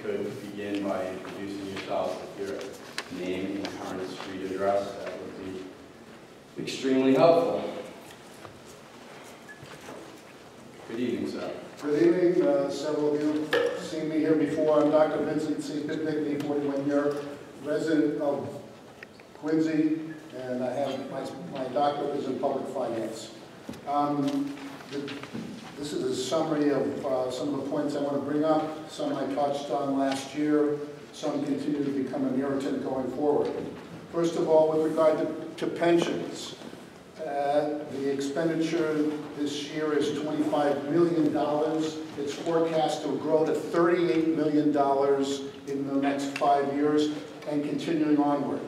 could begin by introducing yourself with your name and current street address, that would be extremely helpful. Good evening, sir. Good evening. Several of you have seen me here before. I'm Dr. Vincent C. Pitnick, 41-year resident of Quincy, and I have my doctorate is in public finance. This is a summary of some of the points I want to bring up. Some I touched on last year. Some continue to become an irritant going forward. First of all, with regard to pensions, the expenditure this year is $25 million. It's forecast to grow to $38 million in the next 5 years and continuing onward.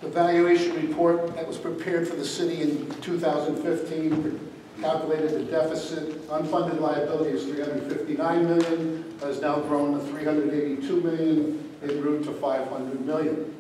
The valuation report that was prepared for the city in 2015 calculated the deficit. Unfunded liability is $359 million, has now grown to $382 million, en route to $500 million.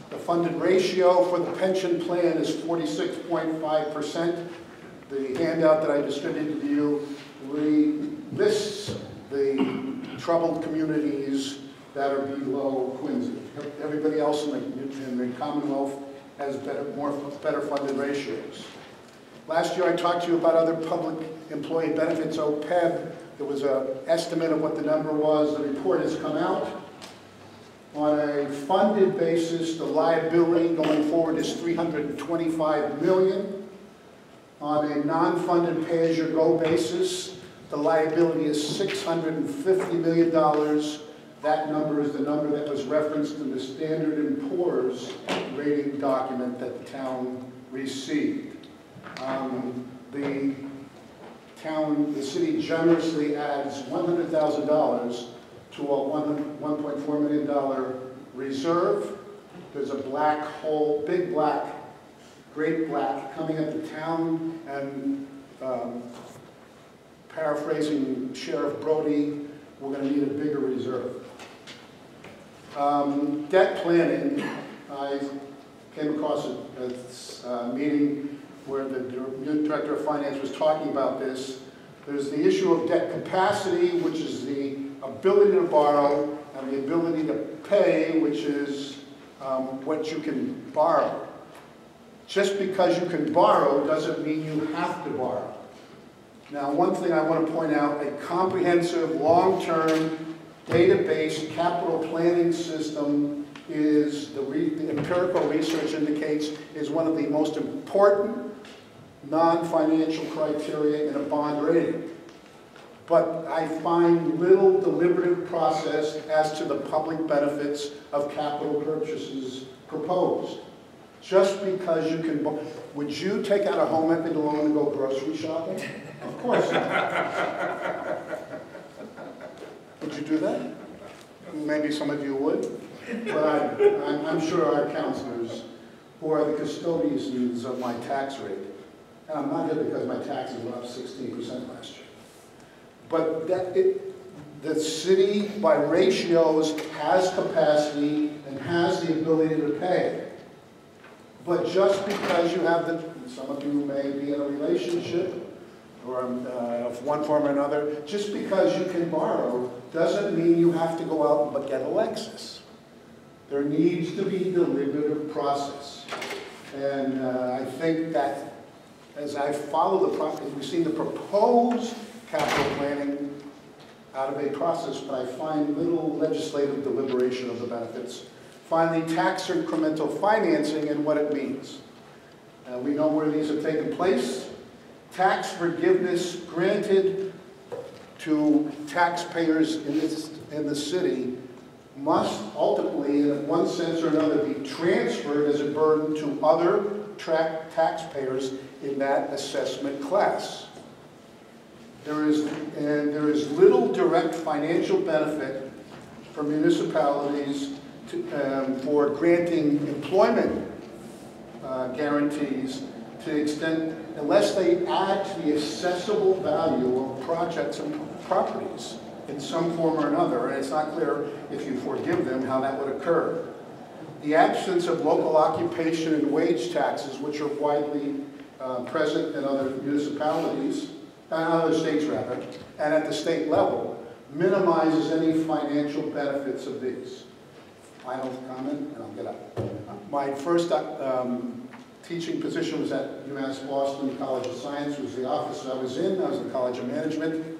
The funded ratio for the pension plan is 46.5%. The handout that I distributed to you lists the troubled communities that are below Quincy. Everybody else in the Commonwealth has better funded ratios. Last year I talked to you about other public employee benefits, OPEB. There was an estimate of what the number was. The report has come out. On a funded basis, the liability going forward is $325 million. On a non-funded pay-as-you-go basis, the liability is $650 million. That number is the number that was referenced in the Standard & Poor's rating document that the town received. The city generously adds $100,000 to a $1.4 million reserve. There's a black hole, big black, great black, coming at the town, and paraphrasing Sheriff Brody, we're going to need a bigger reserve. Debt planning, I came across a meeting where the Director of Finance was talking about this. There's the issue of debt capacity, which is the ability to borrow, and the ability to pay, which is what you can borrow. Just because you can borrow doesn't mean you have to borrow. Now, one thing I want to point out, a comprehensive, long-term, data-based capital planning system is, the empirical research indicates, is one of the most important non-financial criteria in a bond rating. But I find little deliberative process as to the public benefits of capital purchases proposed. Just because you can, would you take out a home equity loan and go grocery shopping? Of course not. Would you do that? Maybe some of you would, but I'm sure our counselors, who are the custodians of my tax rate, and I'm not here because my taxes went up 16% last year, but the city, by ratios, has capacity and has the ability to pay. But just because you have some of you may be in a relationship or of one form or another, just because you can borrow doesn't mean you have to go out and get a Lexus. There needs to be deliberative process. And I think that as I follow the process, we've seen the proposed capital planning out of a process, but I find little legislative deliberation of the benefits. Finally, tax incremental financing and what it means. We know where these have taken place. Tax forgiveness granted to taxpayers in the city must ultimately, in one sense or another, be transferred as a burden to other taxpayers in that assessment class. There is little direct financial benefit for municipalities for granting employment guarantees to the extent, unless they add to the assessable value of projects and properties in some form or another, and it's not clear if you forgive them how that would occur. The absence of local occupation and wage taxes, which are widely present in other municipalities, other states rather, and at the state level, minimizes any financial benefits of these. Final comment, and I'll get up. My first teaching position was at UMass Boston College of Science, was the office I was in. I was in the College of Management.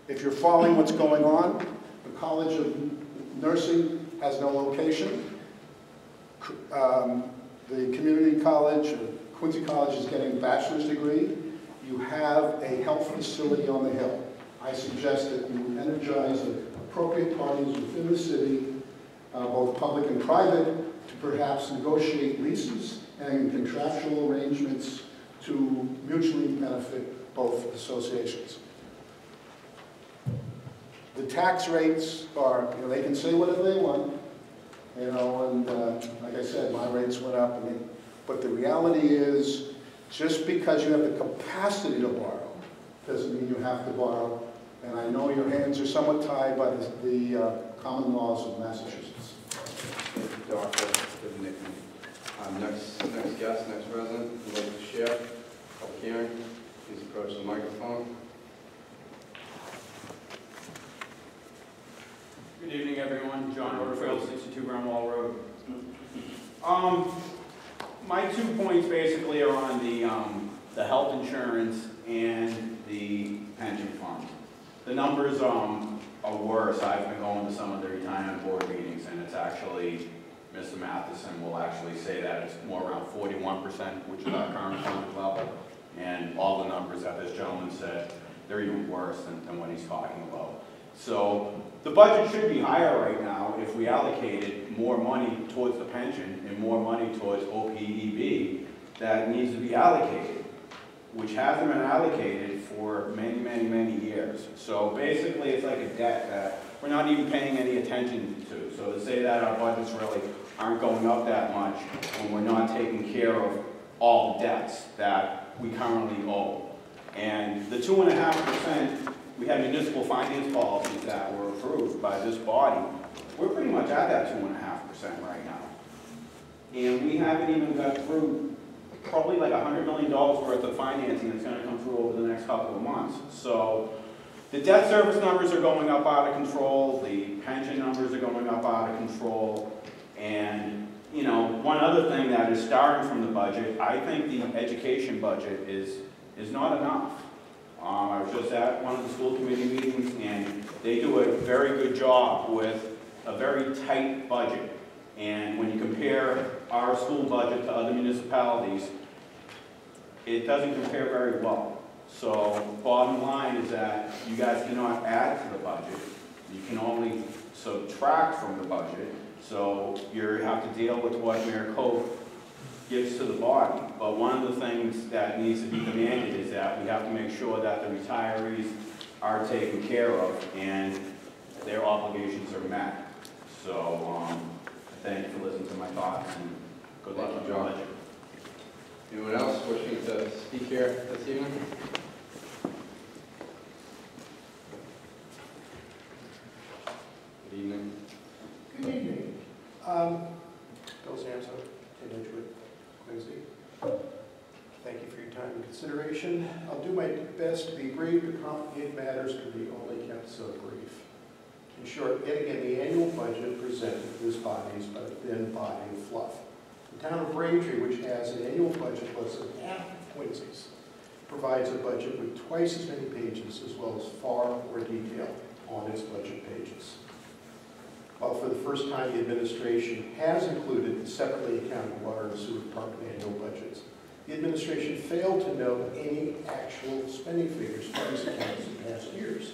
If you're following what's going on, the College of Nursing has no location. The community college, Quincy College, is getting a bachelor's degree. You have a health facility on the hill. I suggest that you energize the appropriate parties within the city, both public and private, to perhaps negotiate leases and contractual arrangements to mutually benefit both associations. The tax rates are, they can say whatever they want, and like I said, my rates went up, but the reality is, just because you have the capacity to borrow, doesn't mean you have to borrow, and I know your hands are somewhat tied by the common laws of Massachusetts. Thank you, Doctor. Good nickname. Next guest, next resident, would like to share public hearing. Please approach the microphone. Good evening, everyone. John Orderfield, 62 Brownwall Road. My 2 points basically are on the health insurance and the pension fund. The numbers are worse. I've been going to some of the retirement board meetings, and it's actually, Mr. Matheson will actually say that it's more around 41%, which is our current funded level. And all the numbers that this gentleman said, they're even worse than what he's talking about. So the budget should be higher right now if we allocated more money towards the pension and more money towards OPEB that needs to be allocated, which hasn't been allocated for many, many, many years. So basically it's like a debt that we're not even paying any attention to. So to say that our budgets really aren't going up that much when we're not taking care of all the debts that we currently owe. And the 2.5%, we have municipal finance policies that were approved by this body. We're pretty much at that 2.5% right now. And we haven't even got through probably like $100 million worth of financing that's going to come through over the next couple of months. So the debt service numbers are going up out of control. The pension numbers are going up out of control. And, one other thing that is starting from the budget, I think the education budget is not enough. I was just at one of the school committee meetings, and they do a very good job with a very tight budget. And when you compare our school budget to other municipalities, it doesn't compare very well. So bottom line is that you guys cannot add to the budget. You can only subtract from the budget. So you have to deal with what Mayor Cope gives to the body. But one of the things that needs to be demanded is that we have to make sure that the retirees are taken care of and their obligations are met. So thank you for listening to my thoughts, and good luck on your budget. Anyone else wishing to speak here this evening? Good evening. Good evening. Bill Sanso, 10 Edgewood, Quincy. Thank you for your time and consideration. I'll do my best to be brief, but complicated matters can be only kept so brief. In short, yet again, the annual budget presented to this body is but a thin body of fluff. The town of Braintree, which has an annual budget less than half of Quincy's, provides a budget with twice as many pages as well as far more detail on its budget pages. While for the first time the administration has included the separately accounted water and sewer department annual budgets, the administration failed to note any actual spending figures for these accounts in past years.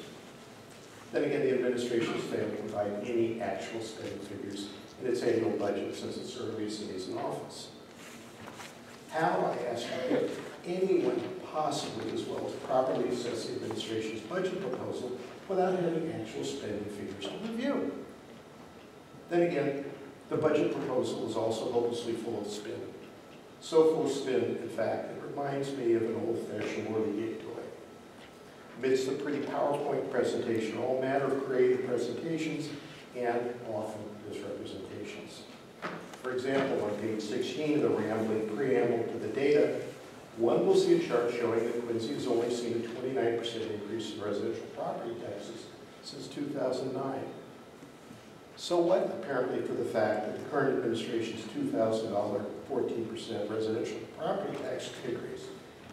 Then again, the administration has failed to provide any actual spending figures in its annual budget since its earliest days in office. How, I ask you, could anyone possibly, as well as properly assess the administration's budget proposal without having actual spending figures to review? Then again, the budget proposal is also hopelessly full of spin. So full of spin, in fact, it reminds me of an old-fashioned whirligig toy. Amidst the pretty PowerPoint presentation, all manner of creative presentations and often misrepresentations. For example, on page 16 of the rambling preamble to the data, one will see a chart showing that Quincy has only seen a 29% increase in residential property taxes since 2009. So what, apparently, for the fact that the current administration's $2,000 14% residential property tax increase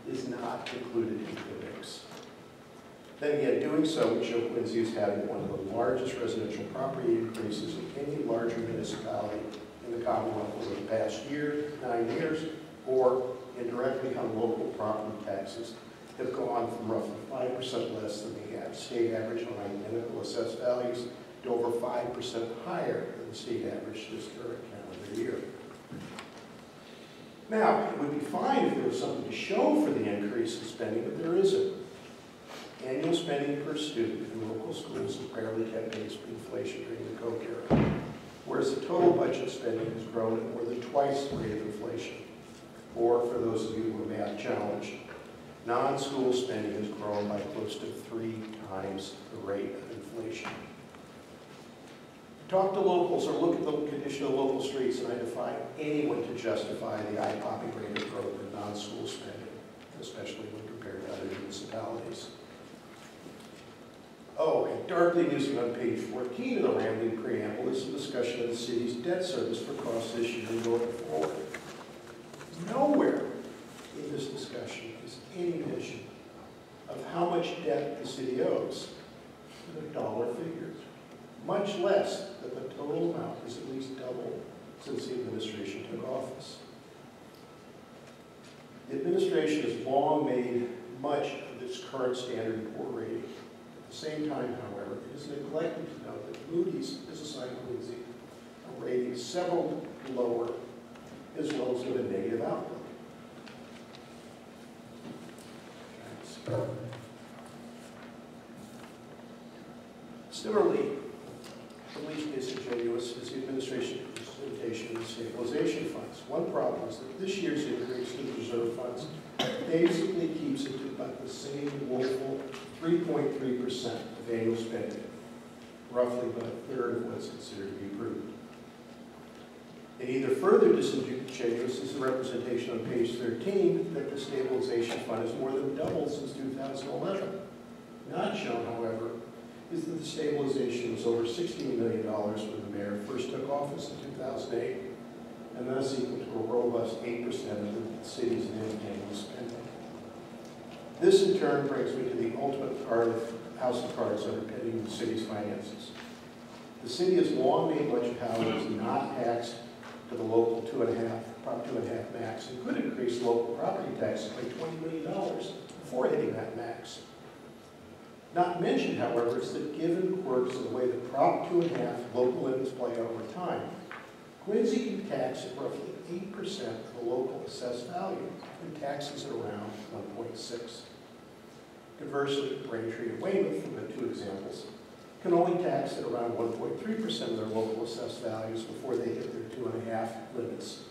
is not included in the mix. Then again, doing so would show Quincy as having one of the largest residential property increases in any larger municipality in the Commonwealth over the past 9 years, or indirectly how local property taxes have gone from roughly 5% less than the state average on identical assessed values to over 5% higher than the state average this current calendar year. Now, it would be fine if there was something to show for the increase in spending, but there isn't. Annual spending per student in local schools has barely kept pace with inflation during the Koch era, whereas the total budget spending has grown at more than twice the rate of inflation. Or, for those of you who are math challenged, non-school spending has grown by close to 3 times the rate of inflation. Talk to locals or look at the condition of local streets, and I defy anyone to justify the eye-popping rate of growth in non-school spending, especially when compared to other municipalities. Oh, and darkly missing on page 14 of the rambling preamble is a discussion of the city's debt service for costs this year and going forward. Nowhere in this discussion is any mention of how much debt the city owes in a dollar figure, much less that the total amount is at least double since the administration took office. The administration has long made much of its current Standard & Poor rating. At the same time, however, it is neglected to note that Moody's has assigned Quincy a rating several lower, as well as with a negative outlook. Similarly, at least disingenuous is the administration's presentation of the stabilization funds. One problem is that this year's increase to the reserve funds basically keeps it to about the same woeful 3.3% of annual spending, roughly about a third of what's considered to be prudent. And either further disingenuous is the representation on page 13 that the stabilization fund has more than doubled since 2011. Not shown, however, is that the stabilization was over $16 million when the mayor first took office in 2008, and thus equal to a robust 8% of the city's annual spending. This, in turn, brings me to the ultimate part of house of cards underpinning the city's finances. The city has long made much of how it is not taxed to the local Prop 2.5 max, and could increase local property taxes by $20 million before hitting that max. Not mentioned, however, is the given quirks of the way the Prop 2.5 local limits play over time. Quincy can tax at roughly 8% of the local assessed value, and taxes at around 1.6. Conversely, Braintree and Weymouth, from the 2 examples, can only tax at around 1.3% of their local assessed values before they hit their 2.5 limits.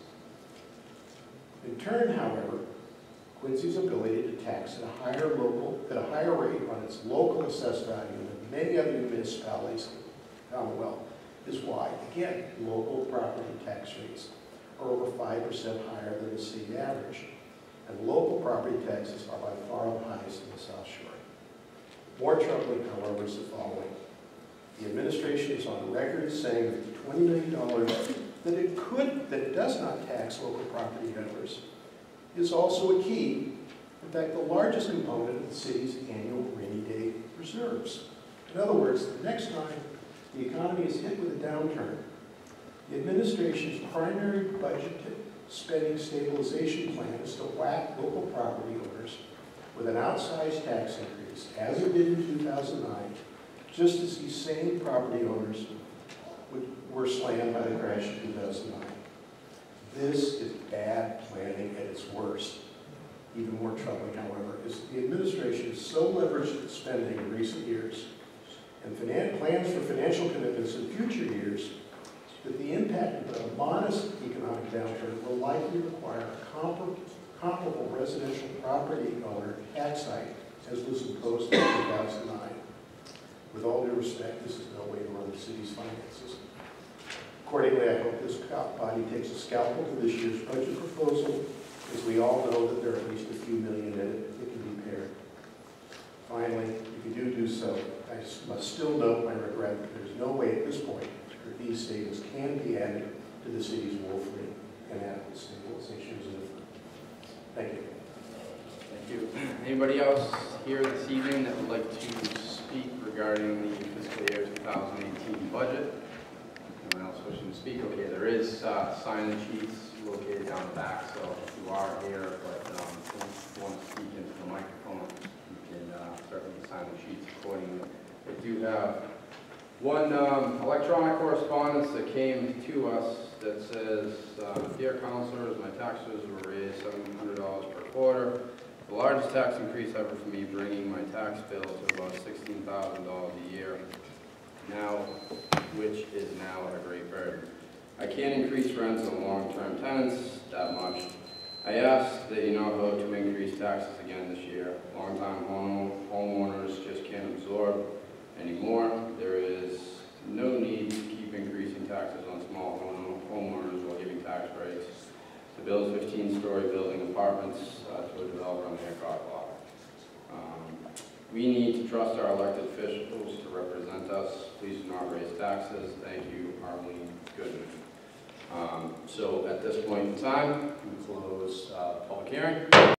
In turn, however, Quincy's ability to tax at a higher rate on its local assessed value than many other municipalities in the Commonwealth is why, again, local property tax rates are over 5% higher than the state average, and local property taxes are by far the highest in the South Shore. More troubling, however, is the following. The administration is on record as saying that the $20 million that it does not tax local property owners is also a key, in fact, the largest component of the city's annual rainy day reserves. In other words, the next time the economy is hit with a downturn, the administration's primary budget spending stabilization plan is to whack local property owners with an outsized tax increase, as it did in 2009, just as these same property owners were slammed by the crash in 2009. This is bad planning at its worst. Even more troubling, however, is that the administration has so leveraged its spending in recent years and plans for financial commitments in future years that the impact of a modest economic downturn will likely require a comparable residential property owner tax hike as was imposed in 2009. With all due respect, this is no way to run the city's finances. Accordingly, I hope this body takes a scalpel to this year's budget proposal, as we all know that there are at least a few million in it that can be pared. Finally, if you do so, I must still note my regret that there's no way at this point that these statements can be added to the city's woefully inadequate stabilization reserve. Thank you. Thank you. Anybody else here this evening that would like to speak regarding the fiscal year 2018 budget? Anyone else wishing to speak? Okay, there is sign-in sheets located down the back, so if you are here, but if you want to speak into the microphone, you can certainly sign the sheets accordingly. I do have one electronic correspondence that came to us that says, Dear counselors, my taxes were raised $700 per quarter. The largest tax increase ever for me, bringing my tax bill to about $16,000 a year, now, which is now a great burden. I can't increase rents on long-term tenants that much. I ask that you not vote to increase taxes again this year. Long-time homeowners just can't absorb anymore. There is no need to keep increasing taxes on small homeowners while giving tax breaks to build 15-story building apartments to a developer on the aircraft lot. We need to trust our elected officials to represent us. Please do not raise taxes. Thank you, Arlene Goodman. So at this point in time, we close public hearing.